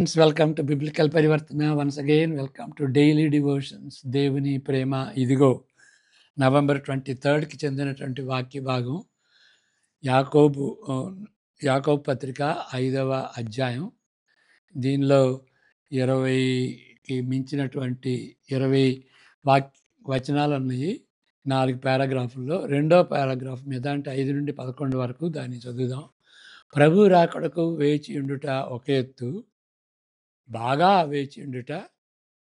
Friends, welcome to biblical పరివర్తన. Once again welcome to daily devotions. దేవుని ప్రేమ ఇదిగో. November 23కి చెందినటువంటి వాక్య భాగం యాకోబు యాకోబు పత్రిక 5వ అధ్యాయం. దీనిలో 20కి మించినటువంటి 20 వచనాలు ఉన్నాయి. 4 పారాగ్రాఫుల్లో రెండో పారాగ్రాఫ్ మీద అంటే 5 నుండి 11 వరకు దాన్ని చదువుదాం. ప్రభు రాకడకు వేచి ఉండుట ఒక ఎత్తు, బాగా వేచి ఉండుట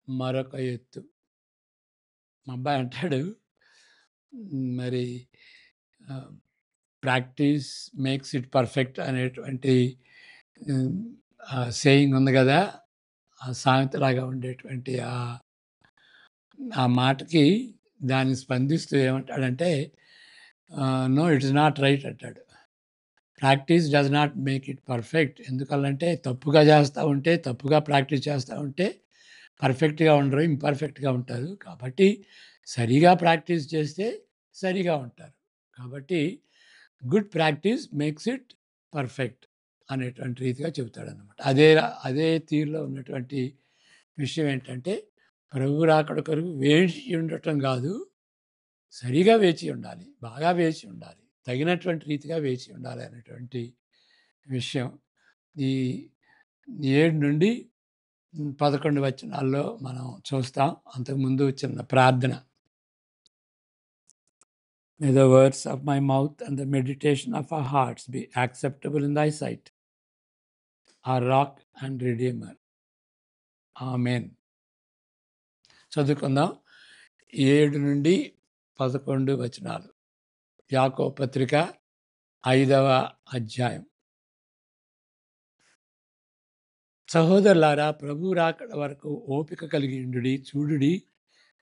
మరొక ఎత్తు. మా అబ్బాయి అంటాడు, మరి ప్రాక్టీస్ మేక్స్ ఇట్ పర్ఫెక్ట్ అనేటువంటి సేయింగ్ ఉంది కదా, ఆ సామెతలాగా ఉండేటువంటి ఆ మాటకి దాన్ని స్పందిస్తూ ఏమంటాడంటే, నో ఇట్స్ నాట్ రైట్ అంటాడు. Practice does not make it perfect. ఎందుకంటే తప్పుగా చేస్తూ ఉంటే, తప్పుగా ప్రాక్టీస్ చేస్తూ ఉంటే పర్ఫెక్ట్గా ఉండరు, ఇంపర్ఫెక్ట్గా ఉంటారు. కాబట్టి సరిగా ప్రాక్టీస్ చేస్తే సరిగా ఉంటారు. కాబట్టి good practice makes it perfect అనేటువంటి రీతిగా చెబుతాడనమాట. అదే తీరులో ఉన్నటువంటి విషయం ఏంటంటే, ప్రభు రాకడ కొరకు వేచి ఉండటం కాదు, సరిగా వేచి ఉండాలి, బాగా వేచి ఉండాలి, తగినటువంటి రీతిగా వేచి ఉండాలి అనేటువంటి విషయం ఈ 7 నుండి 11 వచనాల్లో మనం చూస్తాం. అంతకుముందు చిన్న ప్రార్థన. May the words of my mouth and the meditation of our hearts be acceptable in thy sight, our rock and redeemer. Amen. చదువుకుందాం. 7 నుండి 11 వచనాలు. యాకోబు పత్రిక 5వ అధ్యాయం. సహోదరులారా, ప్రభు రాకడ వరకు ఓపిక కలిగి ఉండుడి. చూడుడి,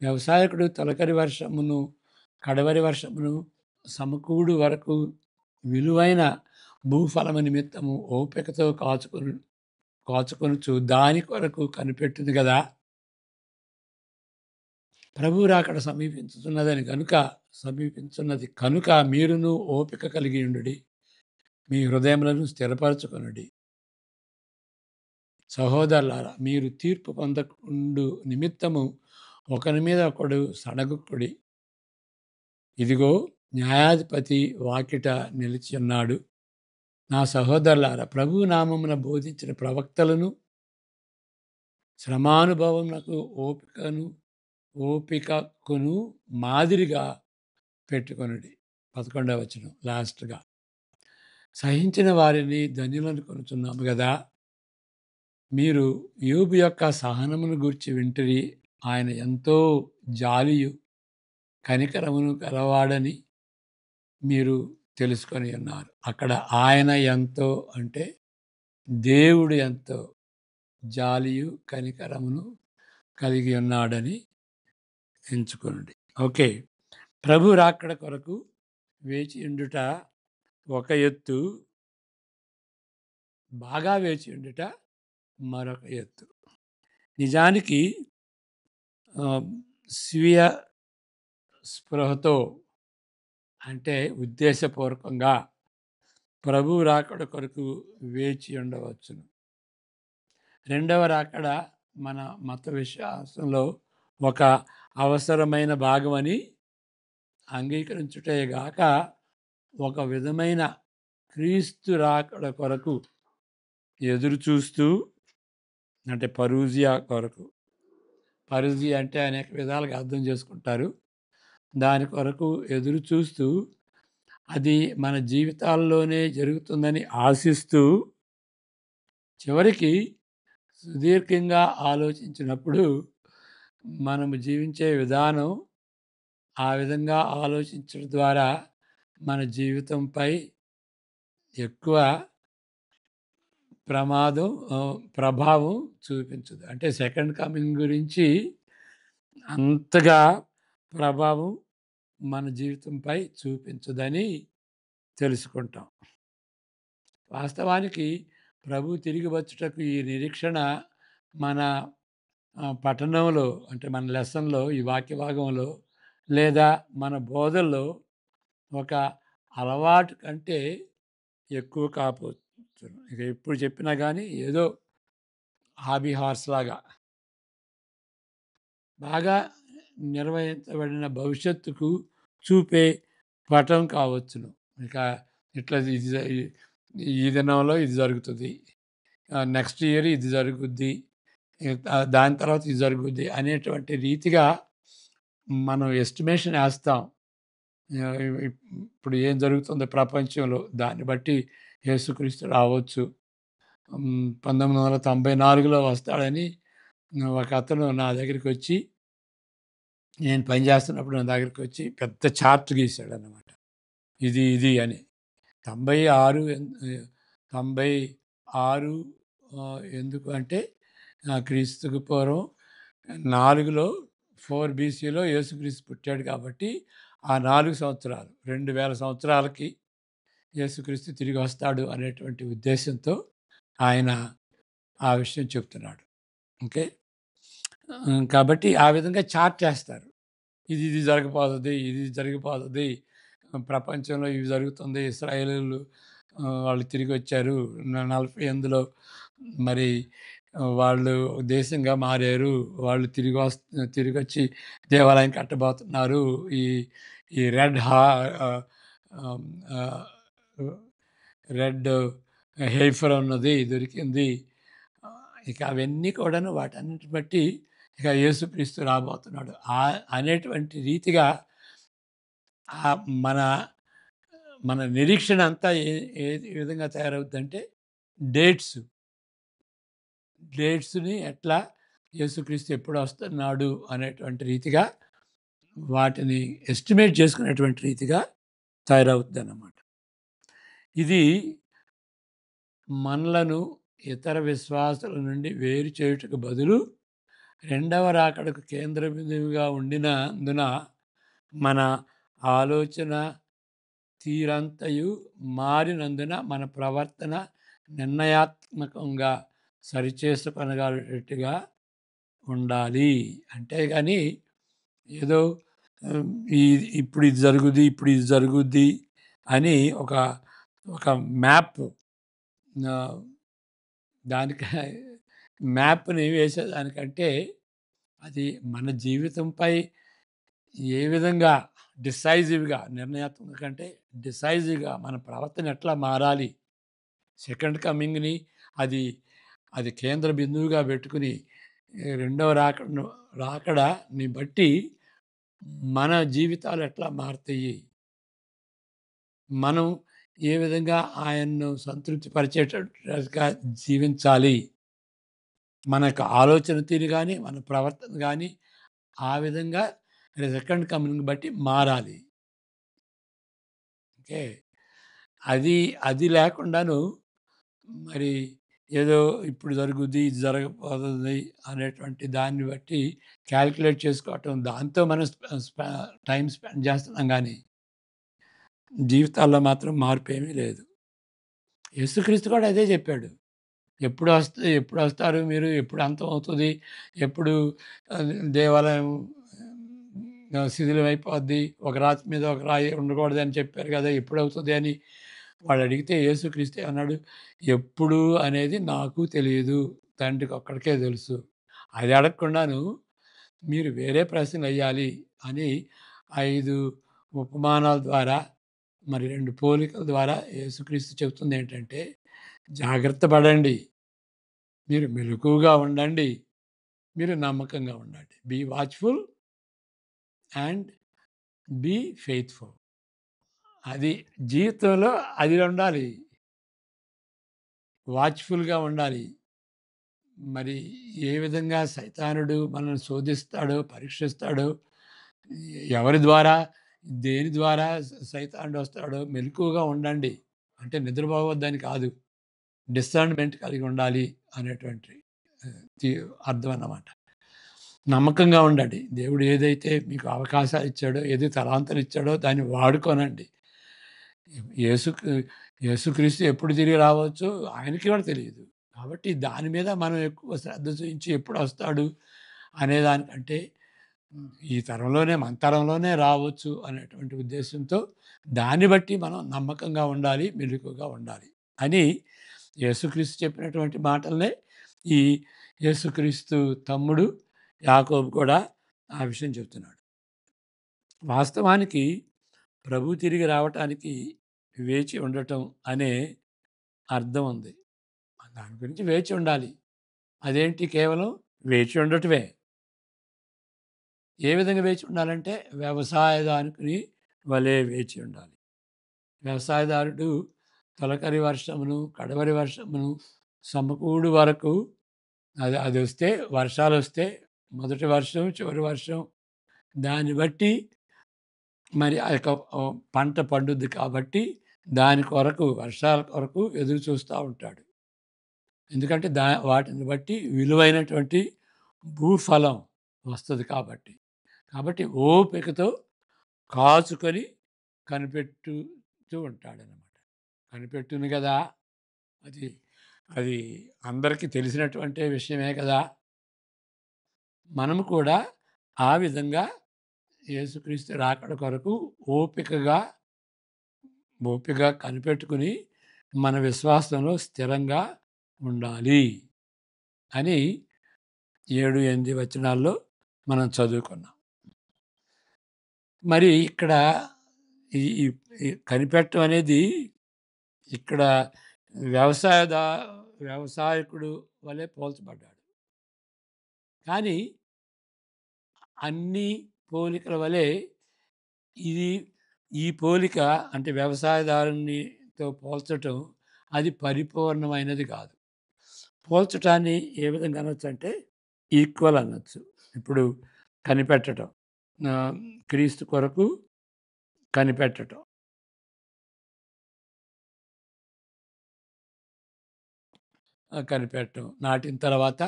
వ్యవసాయకుడు తొలకరి వర్షమును కడవరి వర్షమును సమకూడు వరకు విలువైన భూఫలము నిమిత్తము ఓపికతో కాచుకొనుచు దాని కొరకు కనిపెట్టింది కదా. ప్రభు రాకడ సమీపించున్నది కనుక మీరును ఓపిక కలిగి ఉండుడి, మీ హృదయములను స్థిరపరచుకొనుడి. సహోదరులారా, మీరు తీర్పు పొందకుండు నిమిత్తము ఒకరి మీద ఒకడు సడగుకుడి. ఇదిగో, న్యాయాధిపతి వాకిట నిలిచి ఉన్నాడు. నా సహోదరులారా, ప్రభు నామమున బోధించిన ప్రవక్తలను శ్రమానుభవమునకు ఓపికకును మాదిరిగా పెట్టుకొనుడి. 11వ వచనం లాస్ట్గా. సహించిన వారిని ధన్యులను కొనుచున్నాము కదా. మీరు యోబు యొక్క సహనమును గూర్చి వింటిరి. ఆయన ఎంతో జాలియు కనికరమును గలవాడని మీరు తెలుసుకొని ఉన్నారు. అక్కడ ఆయన ఎంతో అంటే దేవుడు ఎంతో జాలియు కనికరమును కలిగి ఉన్నాడని ఎంచుకొనుడి. ఓకే. ప్రభు రాకడ కొరకు వేచి ఉండుట ఒక ఎత్తు, బాగా వేచి ఉండుట మరొక ఎత్తు. నిజానికి స్వీయ స్పృహతో అంటే ఉద్దేశపూర్వకంగా ప్రభు రాకడ కొరకు వేచి ఉండవచ్చును. రెండవ రాకడ మన మత విశ్వాసంలో ఒక అవసరమైన భాగమని అంగీకరించుటేగాక ఒక విధమైన క్రీస్తు రాకడ కొరకు ఎదురు చూస్తూ, అంటే పరూజియా కొరకు, పరూజియా అంటే అనేక విధాలుగా అర్థం చేసుకుంటారు, దాని కొరకు ఎదురు చూస్తూ అది మన జీవితాల్లోనే జరుగుతుందని ఆశిస్తూ చివరికి సుదీర్ఘంగా ఆలోచించినప్పుడు మనము జీవించే విధానం ఆ విధంగా ఆలోచించడం ద్వారా మన జీవితంపై ఎక్కువ ప్రభావం చూపించదు. అంటే సెకండ్ కమింగ్ గురించి అంతగా ప్రభావం మన జీవితంపై చూపించదని తెలుసుకుంటాం. వాస్తవానికి ప్రభు తిరిగి వచ్చుటకు ఈ నిరీక్షణ మన పఠనంలో, అంటే మన లెసన్లో, ఈ వాక్య భాగంలో లేదా మన బోధల్లో ఒక అలవాటు కంటే ఎక్కువ కాకపోవచ్చు. ఇక ఎప్పుడు చెప్పినా కానీ ఏదో హాబీ హార్స్ లాగా బాగా నిర్వహించబడిన భవిష్యత్తుకు చూపే పటం కావచ్చును. ఇక ఇట్లా ఇది ఈ దినంలో ఇది జరుగుతుంది. నెక్స్ట్ ఇయర్ ఇది జరుగుద్ది. దాని తర్వాత ఇది జరుగుద్ది అనేటువంటి రీతిగా మనం ఎస్టిమేషన్ ఏస్తాం. ఆహ్, ఇప్పుడు ఏం జరుగుతుందో ప్రపంచంలో దాన్ని బట్టి యేసుక్రీస్తు రావచ్చు. 1994లో వస్తాడని ఒకతను నా దగ్గరికొచ్చి నేను పని చేస్తున్నప్పుడు నా దగ్గరికొచ్చి పెద్ద చార్ట్ గీసాడనమాట. ఇది అని. 96 96 ఎందుకు అంటే క్రీస్తుకు పూర్వం 4లో 4 బీసీలో యేసుక్రీస్తు పుట్టాడు కాబట్టి, ఆ 4 సంవత్సరాలు 2000 సంవత్సరాలకి యేసుక్రీస్తు తిరిగి వస్తాడు అనేటువంటి ఉద్దేశ్యంతో ఆయన ఆ విషయం చెప్తున్నాడు. ఓకే. కాబట్టి ఆ విధంగా చార్ట్ చేస్తారు. ఇది జరగబోతది. ఇది జరిగిపోతది. ప్రపంచంలో ఇవి జరుగుతుంది. ఇశ్రాయేలీయులు వాళ్ళు తిరిగొచ్చారు. 48లో మరి వాళ్ళు దేశంగా మారారు. వాళ్ళు తిరిగొచ్చి దేవాలయం కట్టబోతున్నారు. ఈ ఈ రెడ్ హా ఆహ్, ఆహ్, ఆహ్, రెడ్ హెయిఫర్ ఉన్నది దొరికింది. ఇక అవన్నీ కూడాను వాటన్నిటిని బట్టి ఇక యేసుక్రీస్తు రాబోతున్నాడు. అనేటువంటి రీతిగా మన మన నిరీక్షణ అంతా ఏ విధంగా తయారవుద్దంటే డేట్స్, డేట్స్‌ని ఎట్లా యేసుక్రీస్తు ఎప్పుడొస్తున్నాడు అనేటువంటి రీతిగా వాటిని ఎస్టిమేట్ చేసుకునేటువంటి రీతిగా తయారవుద్దనమాట. ఇది మనలను ఇతర విశ్వాసుల నుండి వేరు చేయుటకు బదులు రెండవ రాకడకు కేంద్ర బిందువుగా ఉండినందున మన ఆలోచన తీరంతయు మారినందున మన ప్రవర్తన నిర్ణయాత్మకంగా సరిచేసుకొనగలిగేటట్టుగా ఉండాలి. అంతేగాని ఏదో ఆహ్, ఈ ఇప్పుడు ఇది జరుగుద్ది, ఇప్పుడు ఇది జరుగుద్ది అని ఒక ఒక మ్యాప్ ఆహ్, దానికి మ్యాప్‌ని వేసేదానికంటే అది మన జీవితంపై ఏ విధంగా డిసైజివ్‌గా నిర్ణయాత్మక కంటే డిసైజివ్‌గా మన ప్రవర్తన ఎట్లా మారాలి? సెకండ్ కమింగ్‌ని అది అది కేంద్ర బిందువుగా పెట్టుకొని రెండవ రాకడని బట్టి మన జీవితాలు ఎట్లా మారతాయి? మనం ఏ విధంగా ఆయన్ను సంతృప్తి పరిచేటట్టుగా జీవించాలి? మన యొక్క ఆలోచన తీరు గాని, మన ప్రవర్తన గాని ఆ విధంగా సెకండ్ కమింగ్ బట్టి మారాలి. ఓకే. అది అది లేకుండాను మరి ఏదో ఇప్పుడు జరుగుద్ది, ఇది జరగబోతుంది అనేటువంటి దాన్ని బట్టి కాలిక్యులేట్ చేసుకోవటం. దాంతో మనం టైమ్ స్పెండ్ చేస్తున్నాం గానీ, జీవితాల్లో మాత్రం మార్పేమీ లేదు. యేసుక్రీస్తు కూడా అదే చెప్పాడు. ఎప్పుడొస్తారు మీరు? ఎప్పుడు అంతమవుతది? ఎప్పుడు దేవాలయం శిథిలమైపోద్ది. ఒక రాతి మీద ఒక రాయి ఉండకూడదని చెప్పారు గదా! ఎప్పుడవుతది అని వాడడిగితే యేసుక్రీస్తు ఏమన్నాడు? ఎప్పుడు అనేది నాకు తెలీదు. తండ్రికొక్కడికే తెలుసు. అది అడగకుండాను మీరు వేరే ప్రశ్నలెయ్యాలి అని 5 ఉపమానాల ద్వారా, మరి 2 పోలికల ద్వారా యేసుక్రీస్తు చెబుతుందేంటంటే, జాగ్రత్త పడండి. మీరు మెలకువగా ఉండండి. మీరు నమ్మకంగా ఉండండి. Be watchful and be faithful. అది జీవితంలో అది ఉండాలి. వాచ్‌ఫుల్‌గా ఉండాలి. మరి ఏ విధంగా సైతానుడు మనల్ని శోధిస్తాడో, పరీక్షిస్తాడో, ఎవరి ద్వారా, దేని ద్వారా సైతానుడొస్తాడో మెలకువగా ఉండండి. అంటే నిద్రపోవద్దని కాదు. డిసర్న్‌మెంట్ కలిగి ఉండాలి అనేటువంటి ఆహ్, తి అర్థం అన్నమాట. నమ్మకంగా ఉండండి. దేవుడు ఏదైతే మీకు అవకాశాలిచ్చాడో, ఏది తలాంతులిచ్చాడో దాన్ని వాడుకోనండి. యేసుకు యేసుక్రీస్తు ఎప్పుడు తిరిగి రావచ్చో ఆయనకి కూడా తెలీదు. కాబట్టి దాని మీద మనం ఎక్కువ శ్రద్ధ చూయించి ఎప్పుడొస్తాడు అనేదానికంటే ఈ తరంలోనే మన తరంలోనే రావచ్చు అనేటువంటి ఉద్దేశంతో దాన్ని బట్టి మనం నమ్మకంగా ఉండాలి, మెలకువగా ఉండాలి అని యేసుక్రీస్తు చెప్పినటువంటి మాటలనే ఈ యేసుక్రీస్తు తమ్ముడు యాకోబు కూడా ఆ విషయం చెప్తున్నాడు. వాస్తవానికి ప్రభు తిరిగి రావటానికి వేచి ఉండటం అనే అర్థం ఉంది. దాని గురించి వేచి ఉండాలి. అదేంటి కేవలం వేచి ఉండటమే. ఏ విధంగా వేచి ఉండాలంటే వ్యవసాయదారుని వలె వేచి ఉండాలి. వ్యవసాయదారుడు తొలకరి వర్షమును, కడవరి వర్షమును సమకూడు వరకు అదొస్తే వర్షాలొస్తే మొదటి వర్షం, చివరి వర్షం దాన్ని బట్టి మరి ఆ యొక్క పంట పండుద్ది కాబట్టి దాని కొరకు వర్షాల కొరకు ఎదురు చూస్తూ ఉంటాడు. ఎందుకంటే వాటిని బట్టి విలువైనటువంటి భూఫలం వస్తది కాబట్టి. కాబట్టి ఓపికతో కాచుకొని కనిపెట్టుతూ ఉంటాడనమాట. కనిపెట్టును గదా! అది అది అందరికీ తెలిసినటువంటి విషయమే కదా! మనము కూడా ఆ విధంగా యేసుక్రీస్తు రాకడ కొరకు ఓపికగా కనిపెట్టుకుని మన విశ్వాసంలో స్థిరంగా ఉండాలి అని 7, 8 వచనాల్లో మనం చదువుకున్నాం. మరి ఇక్కడ ఈ ఈ ఈ కనిపెట్టడం అనేది ఇక్కడ వ్యవసాయదా వ్యవసాయకుడు వలె పోల్చబడ్డాడు. కానీ అన్ని పోలికల వలె ఇది ఈ పోలిక అంటే వ్యవసాయదారునితో పోల్చటం అది పరిపూర్ణమైనది కాదు. పోల్చటాన్ని ఏ విధంగా అనొచ్చంటే ఈక్వల్ అనొచ్చు. ఇప్పుడు కనిపెట్టటం. క్రీస్తు కొరకు కనిపెట్టటం. కనిపెట్టడం. నాటిన తర్వాత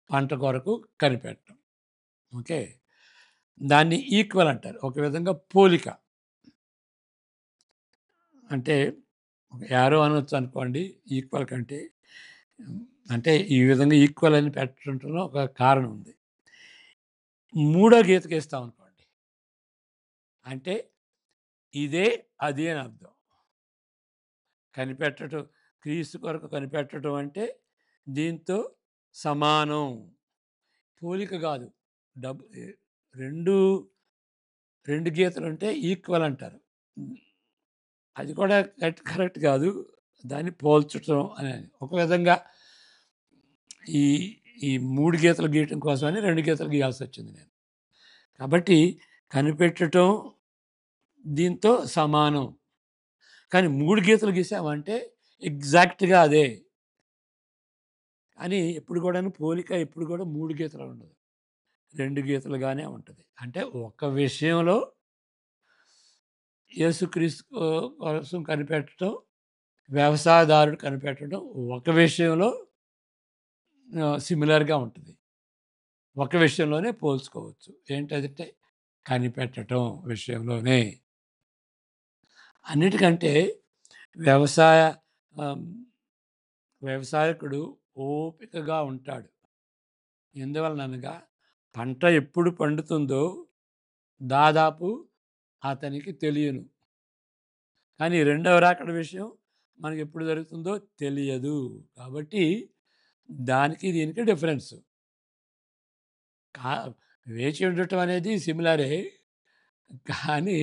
పంట కొరకు కనిపెట్టడం. ఓకే. దాన్ని ఈక్వల్ అంటారు. ఒక విధంగా పోలిక. అంటే యారో అనొచ్చు అనుకోండి ఈక్వల్ కంటే. అంటే ఈ విధంగా ఈక్వల్ అని పెట్టడంలో ఒక కారణం ఉంది. మూడో గీతకేస్తామనుకోండి. అంటే ఇదే అది అని అర్థం. కనిపెట్టడం క్రీస్తు కొరకు కనిపెట్టడం అంటే దీంతో సమానం. పోలిక కాదు. డబ్ 2 గీతలుంటే ఈక్వల్ అంటారు. అది కూడా కరెక్ట్ కాదు. దాన్ని పోల్చటం అని. ఒక విధంగా ఈ ఈ 3 గీతలు గీయటం కోసమని 2 గీతలు గీయాల్సొచ్చింది నేను. కాబట్టి కనిపెట్టటం దీంతో సమానం. కానీ 3 గీతలు గీసామంటే ఎగ్జాక్ట్‌గా అదే. అని ఎప్పుడు కూడాను పోలిక ఎప్పుడు కూడా 3 గీతలు ఉండదు. 2 గీతలుగానే ఉంటది. అంటే ఒక విషయంలో యేసుక్రీస్తు కోసం కనిపెట్టడం, వ్యవసాయదారుడు కనిపెట్టడం ఒక విషయంలో సిమిలర్‌గా ఉంటది. ఒక విషయంలోనే పోల్చుకోవచ్చు. ఏంటదంటే కనిపెట్టటం విషయంలోనే. అన్నిటికంటే వ్యవసాయ ఆహ్, వ్యవసాయకుడు ఓపికగా ఉంటాడు. ఎందువలననగా పంట ఎప్పుడు పండుతుందో దాదాపు అతనికి తెలియను. కానీ రెండవ రాకడ విషయం మనకెప్పుడు జరుగుతుందో తెలియదు. కాబట్టి దానికి దీనికి డిఫరెన్స్. కా వేచి ఉండటం అనేది సిమిలరే. కానీ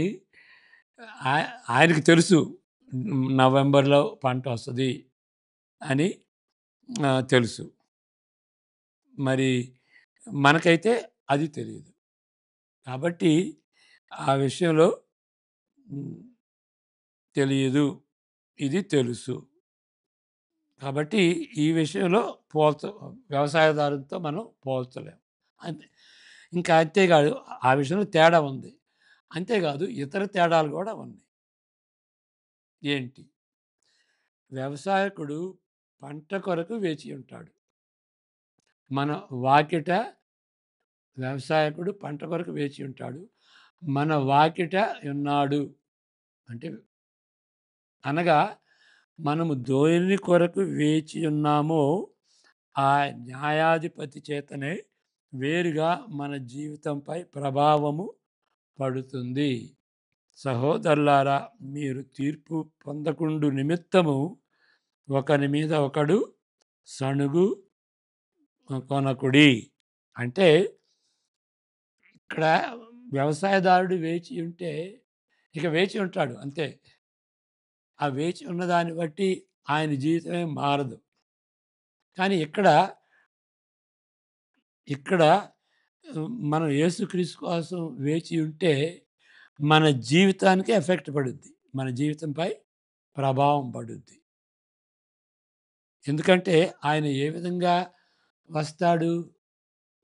ఆయనకి తెలుసు నవంబర్‌లో పంట వస్తది అని తెలుసు. మరి మనకైతే అది తెలీదు. కాబట్టి ఆ విషయంలో తెలీదు. ఇది తెలుసు. కాబట్టి ఈ విషయంలో వ్యవసాయదారునితో మనం పోల్చలేం. అంతే. ఇంకా అంతేకాదు ఆ విషయంలో తేడా ఉంది. అంతేకాదు ఇతర తేడాలు కూడా ఉన్నాయి. ఏంటి? వ్యవసాయకుడు పంట కొరకు వేచి ఉంటాడు. మన వాకిట వ్యవసాయకుడు పంట కొరకు వేచి ఉంటాడు. మన వాకిట ఉన్నాడు. అంటే అనగా మనము దేని కొరకు వేచి ఉన్నామో ఆ న్యాయాధిపతి చేతనే వేరుగా మన జీవితంపై ప్రభావము పడుతుంది. సహోదరులారా, మీరు తీర్పు పొందకుండు నిమిత్తము ఒకని మీద ఒకడు సణుగు కొనకుడి. అంటే ఇక్కడ వ్యవసాయదారుడు వేచి ఉంటే ఇక వేచి ఉంటాడు అంతే. ఆ వేచి ఉన్నదాన్ని బట్టి ఆయన జీవితమేం మారదు. కానీ ఇక్కడ మనం యేసుక్రీస్తు కోసం వేచి ఉంటే మన జీవితానికి ఎఫెక్ట్ పడుద్ది. మన జీవితంపై ప్రభావం పడుద్ది. ఎందుకంటే ఆయన ఏ విధంగా వస్తాడు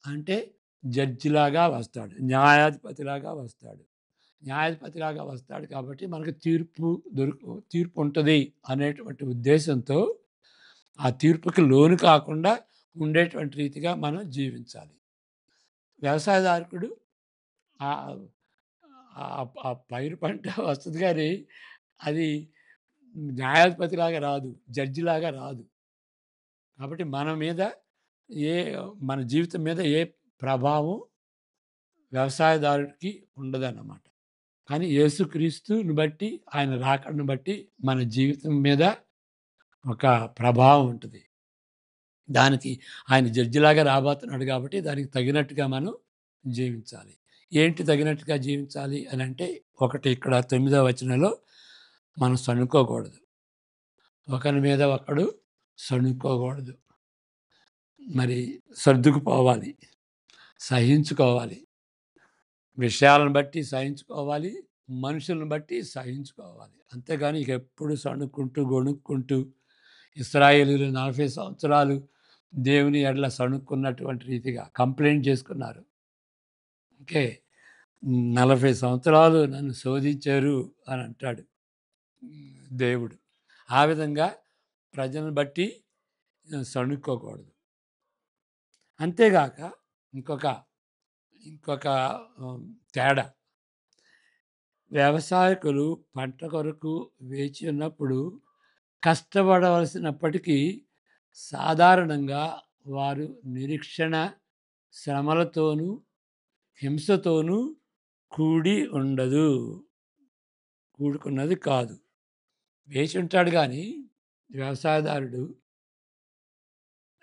అంటే జడ్జిలాగా వస్తాడు. న్యాయాధిపతిలాగా వస్తాడు. న్యాయాధిపతిలాగా వస్తాడు కాబట్టి మనకు తీర్పు ఉంటది అనేటువంటి ఉద్దేశంతో ఆ తీర్పుకి లోను కాకుండా ఉండేటువంటి రీతిగా మనం జీవించాలి. వ్యవసాయదారకుడు ఆహ్, ఆ పైరు పంట వస్తది గానీ, అది న్యాయాధిపతిలాగా రాదు. జడ్జిలాగా రాదు. కాబట్టి ఏ మన జీవితం మీద ఏ ప్రభావం వ్యవసాయదారుడికి ఉండదన్నమాట. కానీ యేసుక్రీస్తుని బట్టి, ఆయన రాకడను బట్టి మన జీవితం మీద ఒక ప్రభావం ఉంటది. దానికి ఆయన జడ్జిలాగా రాబోతున్నాడు కాబట్టి, దానికి తగినట్టుగా మనం జీవించాలి. ఏంటి తగినట్టుగా జీవించాలి అనంటే, ఒకటి ఇక్కడ 9వ వచనంలో మనం సణుక్కోకూడదు. ఒకరి మీద ఒకడు సణుక్కోకూడదు. మరి సర్దుకుపోవాలి. సహించుకోవాలి. విషయాలను బట్టి సహించుకోవాలి. మనుషులను బట్టి సహించుకోవాలి. అంతేగాని ఇక ఎప్పుడు సణుక్కుంటూ, గొణుక్కుంటూ ఇశ్రాయేలీయులు 40 సంవత్సరాలు దేవుని ఎడల సణుక్కున్నటువంటి రీతిగా కంప్లెయింట్ చేసుకున్నారు. ఓకే. 40 సంవత్సరాలు నన్ను శోధించారు అని అంటాడు దేవుడు. ఆ విధంగా ప్రజలను బట్టి సణుక్కోకూడదు. అంతేగాక ఇంకొక ఇంకొక తేడా. వ్యవసాయకులు పంట కొరకు వేచి ఉన్నప్పుడు కష్టపడవలసినప్పటికీ సాధారణంగా వారు నిరీక్షణ, శ్రమలతోనూ, హింసతోనూ కూడి ఉండదు. కూడుకున్నది కాదు. వేచి ఉంటాడు గానీ వ్యవసాయదారుడు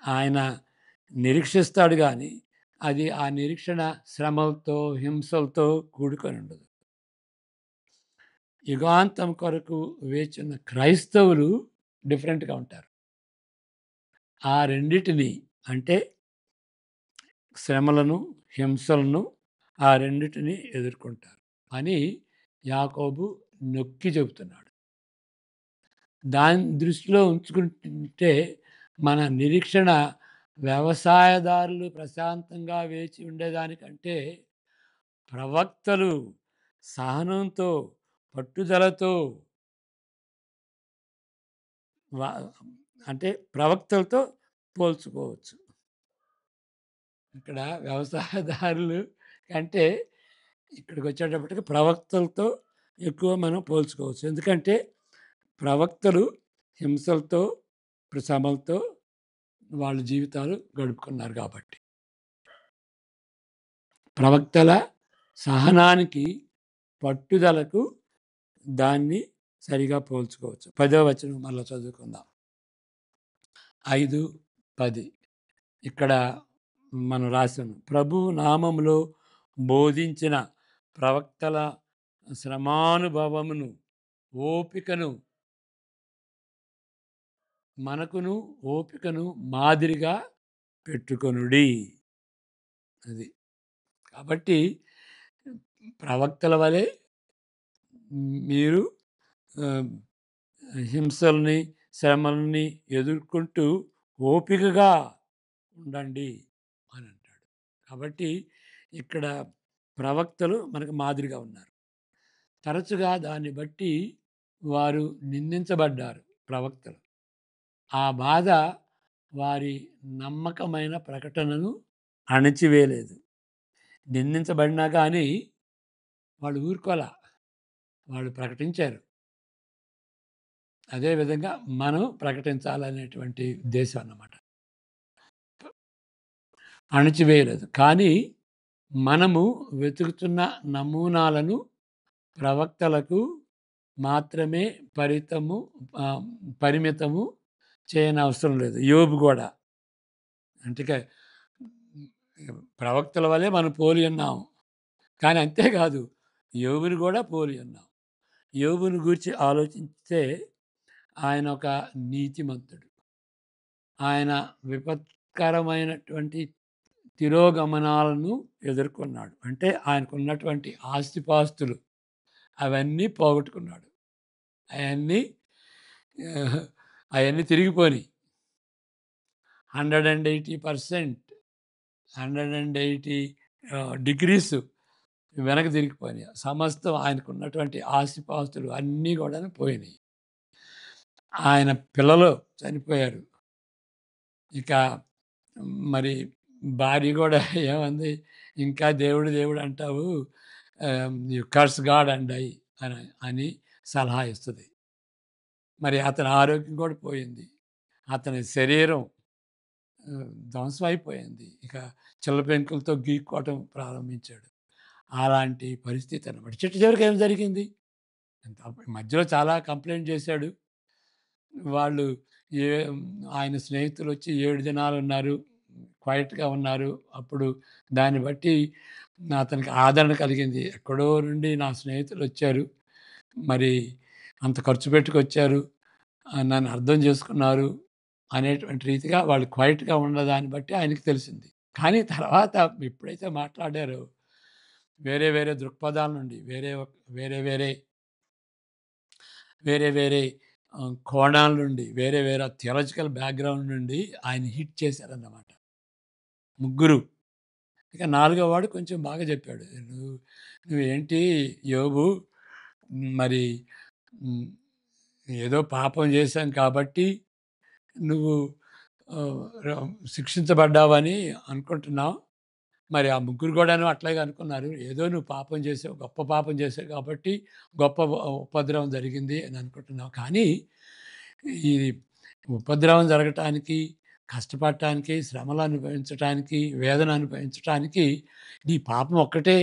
ఆయన నిరీక్షిస్తాడు గానీ, అది ఆ నిరీక్షణ శ్రమలతో, హింసలతో కూడుకొని ఉండదు. యుగాంతం కొరకు వేచున్న క్రైస్తవులు డిఫరెంట్‌గా ఉంటారు. ఆ రెండిటిని అంటే శ్రమలను, హింసలను ఆ రెండిటిని ఎదుర్కొంటారు అని యాకోబు నొక్కి చెబుతున్నాడు. దాన్ని దృష్టిలో ఉంచుకుంటే మన నిరీక్షణ వ్యవసాయదారులు ప్రశాంతంగా వేచి ఉండేదానికంటే ప్రవక్తలు సహనంతో, పట్టుదలతో వ అంటే ప్రవక్తలతో పోల్చుకోవచ్చు. ఇక్కడ వ్యవసాయదారులు కంటే ఇక్కడికొచ్చేటప్పటికి ప్రవక్తలతో ఎక్కువ మనం పోల్చుకోవచ్చు. ఎందుకంటే ప్రవక్తలు హింసలతో, శ్రమలతో వాళ్ళ జీవితాలు గడుపుకున్నారు కాబట్టి. ప్రవక్తల సహనానికి, పట్టుదలకు దాన్ని సరిగా పోల్చుకోవచ్చు. 10వ వచనం మళ్ళా చదువుకుందాం. 5, 10 ఇక్కడ మనం రాసాను. ప్రభువు నామములో బోధించిన ప్రవక్తల శ్రమానుభవమును, ఓపికను మనకును ఓపికను మాదిరిగా పెట్టుకొనుడి. అది. కాబట్టి ప్రవక్తల వలె మీరు ఆహ్, హింసల్ని, శ్రమల్ని ఎదుర్కొంటూ ఓపికగా ఉండండి అని అంటాడు. కాబట్టి ఇక్కడ ప్రవక్తలు మనకు మాదిరిగా ఉన్నారు. తరచుగా దాన్ని బట్టి వారు నిందించబడ్డారు ప్రవక్తలు. ఆ బాధ వారి నమ్మకమైన ప్రకటనను అణచివేయలేదు. నిందించబడినా కానీ వాళ్ళు ఊరుకోలా. వాళ్ళు ప్రకటించారు. అదే విధంగా మనం ప్రకటించాలనేటువంటి ఉద్దేశం అన్నమాట. అణచివేయలేదు. కానీ మనము వెతుకుతున్న నమూనాలను ప్రవక్తలకు మాత్రమే పరిమితము చేయనవసరం లేదు. యోబు గూడా. అంటే ప్రవక్తల వలె మనం పోలి ఉన్నాం. కానీ అంతేకాదు, యోబుని కూడా పోలి ఉన్నాం. యోబుని గూర్చి ఆలోచిస్తే ఆయన ఒక నీతిమంతుడు. ఆయన విపత్కరమైనటువంటి తిరోగమనాలను ఎదుర్కొన్నాడు. అంటే ఆయనకున్నటువంటి ఆస్తిపాస్తులు అవన్నీ పోగొట్టుకున్నాడు. అయన్నీ ఆహ్, అయన్నీ తిరిగిపోయినియి. 180% 180 డిగ్రీస్ వెనక్కి తిరిగిపోయినాయి. సమస్తం ఆయనకున్నటువంటి ఆస్తిపాస్తులు అన్నీ గూడాను పోయినాయి. ఆయన పిల్లలు చనిపోయారు. ఇక మరి భార్య గూడా ఏమంది, "ఇంకా దేవుడు దేవుడు అంటావు. You curse God and die" అని సలహా ఇస్తది. మరి అతని ఆరోగ్యం కూడా పోయింది. అతని శరీరం ధ్వంసం అయిపోయింది. ఇక చిల్ల పెంకులతో గీక్కోవటం ప్రారంభించాడు. అలాంటి పరిస్థితి అనమాట. చిట్ట చివరికి ఏం జరిగింది? మధ్యలో చాలా కంప్లెయింట్ చేశాడు. వాళ్ళు ఏ ఆయన స్నేహితులొచ్చి 7 దినాలున్నారు. క్వైట్‌గా ఉన్నారు. అప్పుడు దాన్ని బట్టి అతనికి ఆదరణ కలిగింది. ఎక్కడో నుండి నా స్నేహితులొచ్చారు. మరి అంత ఖర్చు పెట్టుకొచ్చారు. నన్ను అర్థం చేసుకున్నారు అనేటువంటి రీతిగా వాళ్ళు క్వైట్‌గా ఉన్నదాన్ని బట్టి ఆయనకి తెలిసింది. కానీ తర్వాత ఎప్పుడైతే మాట్లాడారో వేరే వేరే దృక్పథాల నుండి వేరే వేరే వేరే వేరే కోణాల నుండి వేరే వేరే థియాలజికల్ బ్యాక్‌గ్రౌండ్ నుండి ఆయన హిట్ చేశారన్నమాట. ముగ్గురు. ఇక నాలుగో వాడు కొంచెం బాగా చెప్పాడు. నువ్వేంటి యోబు మరి హ్మ్, ఏదో పాపం చేశాం కాబట్టి నువ్వు ఆహ్, ర శిక్షించబడ్డావని అనుకుంటున్నావు. మరి ఆ ముగ్గురు కూడాను అట్లాగే అనుకున్నారు. ఏదో నువ్వు పాపం చేసావు, గొప్ప పాపం చేసావు కాబట్టి గొప్ప ఉపద్రవం జరిగింది అని అనుకుంటున్నావు. కానీ ఈ ఉపద్రవం జరగటానికి, కష్టపడటానికి, శ్రమలు అనుభవించటానికి, వేదన అనుభవించటానికి నీ పాపం ఒక్కటే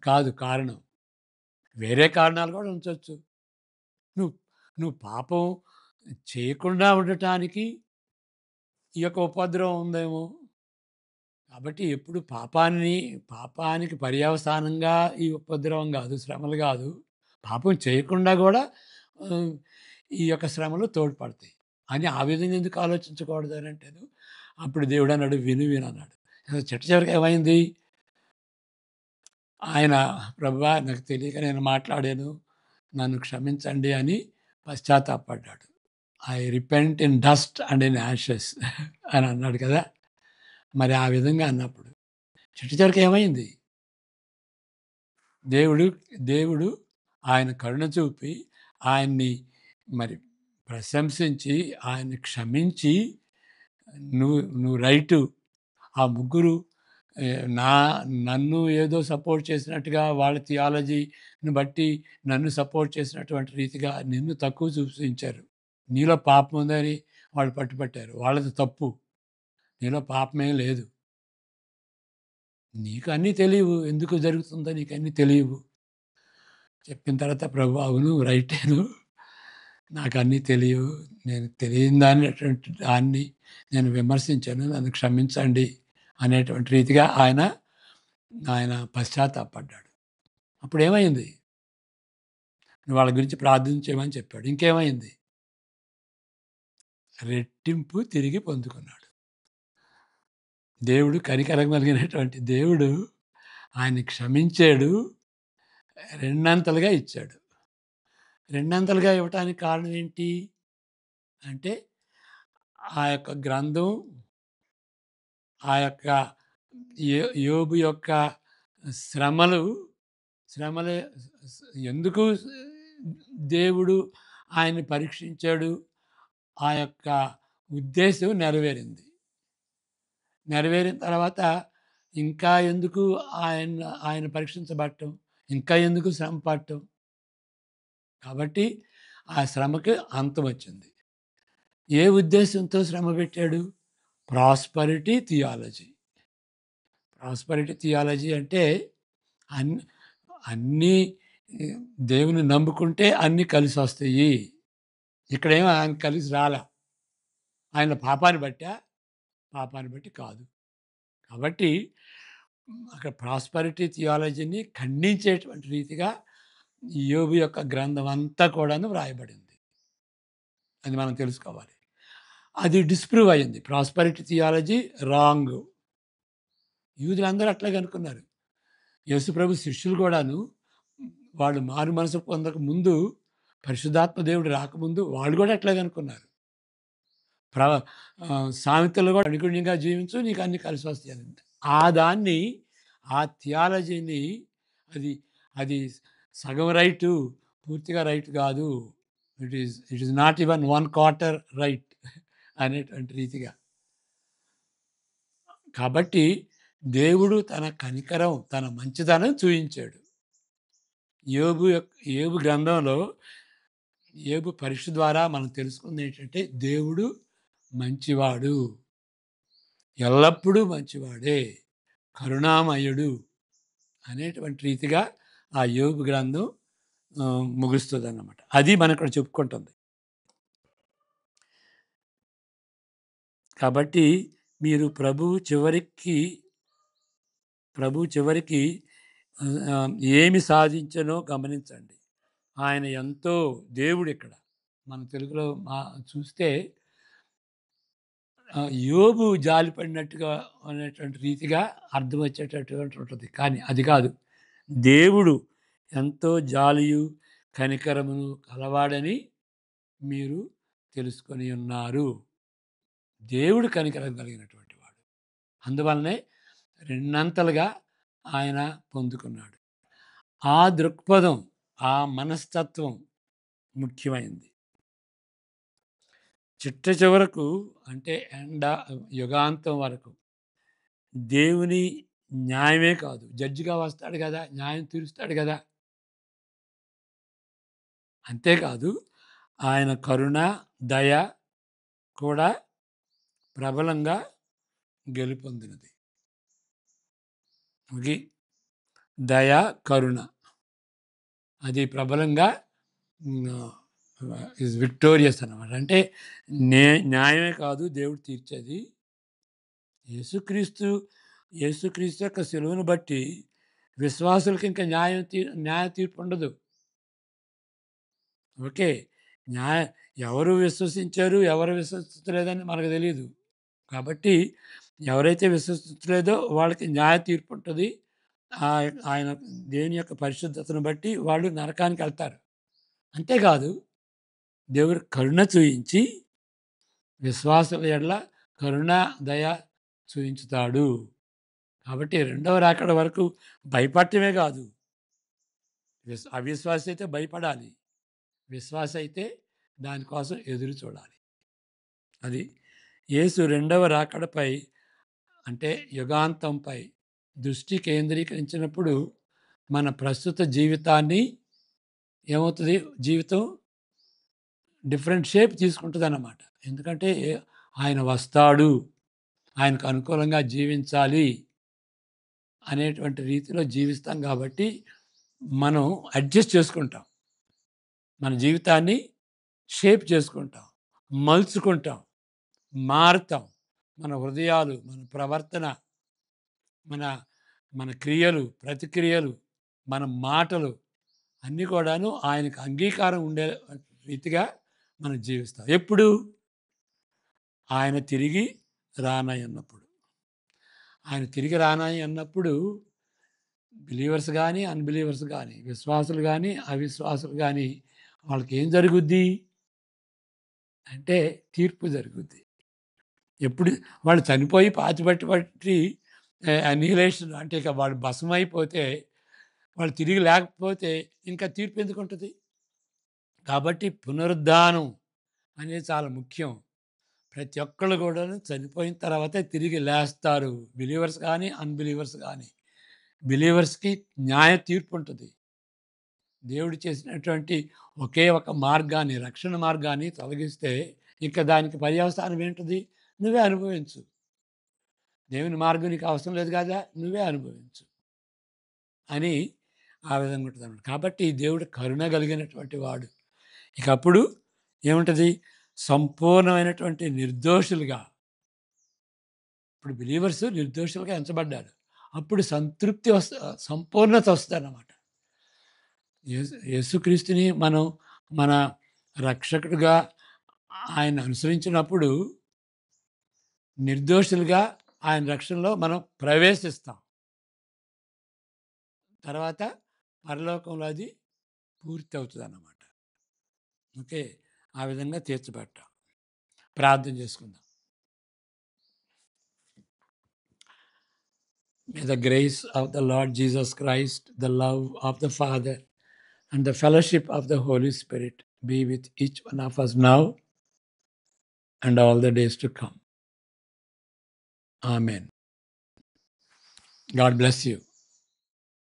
కాదు కారణం. వేరే కారణాలు కూడా ఉంచొచ్చు. నువ్వు నువ్వు పాపం చేయకుండా ఉండటానికి ఈ యొక్క ఉపద్రవం ఉందేమో. కాబట్టి ఎప్పుడు పాపానికి పర్యవసానంగా ఈ ఉపద్రవం గాదు, శ్రమలు గాదు. పాపం చేయకుండా గూడా ఆహ్, ఈ యొక్క శ్రమలు తోడ్పడతాయి. అని ఆ విధంగా ఎందుకు ఆలోచించకూడదనంటేను, అప్పుడు దేవుడన్నాడు విను వినన్నాడు. చిట్ట చివరికి ఏమైంది? ఆయన ప్రభువా నాకు తెలియక నేను మాట్లాడాను. నన్ను క్షమించండి అని పశ్చాత్తాపపడ్డాడు. I repent in dust and in ashes అని అన్నాడు కదా! మరి ఆ విధంగా అన్నప్పుడు చిట్ట చివరికి ఏమైంది? దేవుడు దేవుడు ఆయన కరుణ చూపి ఆయన్ని మరి ప్రశంసించి, ఆయన్ని క్షమించి, నువ్వు రైటు. ఆ ముగ్గురు నా నన్ను ఏదో సపోర్ట్ చేసినట్టుగా వాళ్ళ థియాలజీని బట్టి నన్ను సపోర్ట్ చేసినటువంటి రీతిగా నిన్ను తక్కువ చూపించారు. నీలో పాపం ఉందని వాళ్ళు పట్టుపట్టారు. వాళ్ళది తప్పు. నీలో పాపమేం లేదు. నీకు అన్నీ తెలియవు. ఎందుకు జరుగుతుందో నీకన్నీ తెలియవు. చెప్పిన తర్వాత ప్రభు అవును రైటేను. నాకన్నీ తెలియవు. నేను తెలియని దాన్నటువంటి దాన్ని నేను విమర్శించాను. నన్ను క్షమించండి అనేటువంటి రీతిగా ఆయన, ఆయన పశ్చాత్తాపపడ్డాడు. అప్పుడేమైంది? నువ్వు వాళ్ళ గురించి ప్రార్థన చేయమని చెప్పాడు. ఇంకేమైంది? రెట్టింపు తిరిగి పొందుకున్నాడు. దేవుడు కనికరం కలిగినటువంటి దేవుడు ఆయన్ని క్షమించాడు. రెండంతలుగా ఇచ్చాడు. రెండంతలుగా ఇవ్వటానికి కారణం ఏంటి? అంటే ఆ యొక్క గ్రంథం, ఆ యొక్క యోబు యొక్క శ్రమలు, శ్రమలు ఎందుకు దేవుడు ఆయన్ని పరీక్షించాడు? ఆ యొక్క ఉద్దేశ్యం నెరవేరింది. నెరవేరిన తర్వాత ఇంకా ఎందుకు ఆయన పరీక్షించబడటం? ఇంకా ఎందుకు శ్రమ పడటం? కాబట్టి ఆ శ్రమకి అంతం వచ్చింది. ఏ ఉద్దేశ్యంతో శ్రమ పెట్టాడు? Prosperity theology. ప్రాస్పరిటీ థియాలజీ అంటే అన్ అన్నీ దేవుని నమ్ముకుంటే అన్నీ కలిసొస్తాయి. ఇక్కడేమో ఆయన కలిసి రాలా. ఆయన పాపాన్ని బట్టా? పాపాన్ని బట్టి కాదు. కాబట్టి అక్కడ ప్రాస్పరిటీ థియాలజీని ఖండించేటువంటి రీతిగా యోబు యొక్క గ్రంథం అంతా కూడాను వ్రాయబడింది. అది మనం తెలుసుకోవాలి. అది డిస్‌ప్రూవ్ అయింది. Prosperity theology wrong. యూదులందరూ అట్లాగే అనుకున్నారు. యేసుప్రభు శిష్యులు కూడాను వాళ్ళు మారు మనసు పొందక ముందు, పరిశుద్ధాత్మ దేవుడు రాకముందు వాళ్ళు కూడా అట్లాగే అనుకున్నారు. ప్ర సామెతలు కూడా అనుగుణ్యంగా జీవించు నీకు అన్ని కలిసి వస్తాయని. ఆ దాన్ని, ఆ థియాలజీని అది అది సగం రైటు, పూర్తిగా రైట్ కాదు. It is not even 1/4 right అనేటువంటి రీతిగా. కాబట్టి దేవుడు తన కనికరం, తన మంచితనం చూయించాడు. యోబు గ్రంథంలో యోబు పరీక్ష ద్వారా మనం తెలుసుకుంది ఏంటంటే దేవుడు మంచివాడు. ఎల్లప్పుడూ మంచివాడే. కరుణామయుడు అనేటువంటి రీతిగా ఆ యోబు గ్రంథం ముగుస్తుందన్నమాట. అది మనం ఇక్కడ చెప్పుకుంటుంది. కాబట్టి మీరు ప్రభువు చివరికి ఏమి సాధించనో గమనించండి. ఆయన ఎంతో దేవుడిక్కడ. మన తెలుగులో చూస్తే యోబు జాలిపడినట్టుగా అనేటువంటి రీతిగా అర్థం వచ్చేటటువంటి ఉంటుంది. కానీ అది కాదు. దేవుడు ఎంతో జాలియు, కనికరమును కలవాడని మీరు తెలుసుకొని ఉన్నారు. దేవుడు కనికరం కలిగినటువంటి వాడు. అందువల్లనే రెండంతలుగా ఆయన పొందుకున్నాడు. ఆ దృక్పథం, ఆ మనస్తత్వం ముఖ్యమైంది. చిట్ట చివరకు అంటే యుగాంతం వరకు దేవుని న్యాయమే కాదు, జడ్జిగా వస్తాడు కదా, న్యాయం తీరుస్తాడు కదా. అంతేకాదు ఆయన కరుణ, దయ కూడా ప్రబలంగా గెలుపొందినది. ఇది దయ, కరుణ అది ప్రబలంగా ఈజ్ విక్టోరియస్ అన్నమాట. అంటే న్యాయమే కాదు దేవుడు తీర్చేది. యేసుక్రీస్తు యొక్క సిలువను బట్టి విశ్వాసులకి ఇంకా న్యాయ తీర్పు ఉండదు. ఓకే. ఎవరు విశ్వసించారు, ఎవరు విశ్వసించలేదని మనకు తెలియదు. కాబట్టి ఎవరైతే విశ్వసించలేదో వాళ్ళకి న్యాయ తీర్పు ఉంటుంది. ఆయన దేవుని యొక్క పరిశుద్ధతను బట్టి వాళ్ళు నరకానికి వెళ్తారు. అంతేకాదు దేవుడు కరుణ చూయించి విశ్వాసుల ఎడల కరుణ, దయ చూయించుతాడు. కాబట్టి రెండవ రాకడ వరకు భయపడటమే కాదు. అవిశ్వాసి అయితే భయపడాలి. విశ్వాస అయితే దానికోసం ఎదురు చూడాలి. అది యేసు రెండవ రాకడపై అంటే యుగాంతంపై దృష్టి కేంద్రీకరించినప్పుడు మన ప్రస్తుత జీవితాన్ని ఏమవుతుంది, జీవితం డిఫరెంట్ షేప్ తీసుకుంటుందన్నమాట. ఎందుకంటే ఆయన వస్తాడు, ఆయనకు అనుకూలంగా జీవించాలి అనేటువంటి రీతిలో జీవిస్తాం కాబట్టి మనం అడ్జస్ట్ చేసుకుంటాం. మన జీవితాన్ని షేప్ చేసుకుంటాం, మలుచుకుంటాం, మారుతాం. మన హృదయాలు, మన ప్రవర్తన, మన మన క్రియలు, ప్రతిక్రియలు, మన మాటలు అన్నీ కూడాను ఆయనకు అంగీకారం ఉండే రీతిగా మనం జీవిస్తాం. ఎప్పుడు? ఆయన తిరిగి రానయ్యున్నప్పుడు. ఆయన తిరిగి రానయ్యున్నప్పుడు బిలీవర్స్ కానీ, అన్‌బిలీవర్స్ కానీ, విశ్వాసులు కానీ, అవిశ్వాసులు కానీ వాళ్ళకి ఏం జరుగుద్ది అంటే తీర్పు జరుగుద్ది. ఎప్పుడు వాళ్ళు చనిపోయి పాతిపెట్టబట్టి అనిహిలేషన్ అంటే ఇక వాళ్ళు భస్మైపోతే, వాళ్ళు తిరిగి లేకపోతే ఇంకా తీర్పు ఎందుకుంటుంది? కాబట్టి పునరుద్ధానం అనేది చాలా ముఖ్యం. ప్రతి ఒక్కళ్ళు కూడాను చనిపోయిన తర్వాతే తిరిగి లేస్తారు. బిలీవర్స్ కానీ, అన్‌బిలీవర్స్ కానీ. బిలీవర్స్‌కి న్యాయ తీర్పు ఉంటుంది. దేవుడు చేసినటువంటి ఒకే ఒక మార్గాన్ని, రక్షణ మార్గాన్ని తొలగిస్తే ఇక దానికి పర్యవసానం ఏంటిది? నువ్వే అనుభవించు. దేవుని మార్గం నీకు అవసరం లేదు కదా, నువ్వే అనుభవించు అని ఆ విధంగా ఉంటుందన్నమాట. కాబట్టి దేవుడు కరుణ కలిగినటువంటి వాడు. ఇక అప్పుడు ఏముంటుంది? సంపూర్ణమైనటువంటి నిర్దోషులుగా ఇప్పుడు బిలీవర్స్ నిర్దోషులుగా ఎంచబడ్డారు. అప్పుడు సంతృప్తి సంపూర్ణత వస్తదన్నమాట. యేసుక్రీస్తుని మనం మన రక్షకుడిగా ఆయన అనుసరించినప్పుడు నిర్దోషులుగా ఆయన రక్షణలో మనం ప్రవేశిస్తాం. తర్వాత పరలోకంలో అది పూర్తవుతదన్నమాట. ఓకే. ఆ విధంగా తీర్చబడ్డాం. ప్రార్థన చేసుకుందాం. May the grace of the Lord Jesus Christ, the love of the Father, and the fellowship of the Holy Spirit be with each one of us now and all the days to come. Amen. God bless you.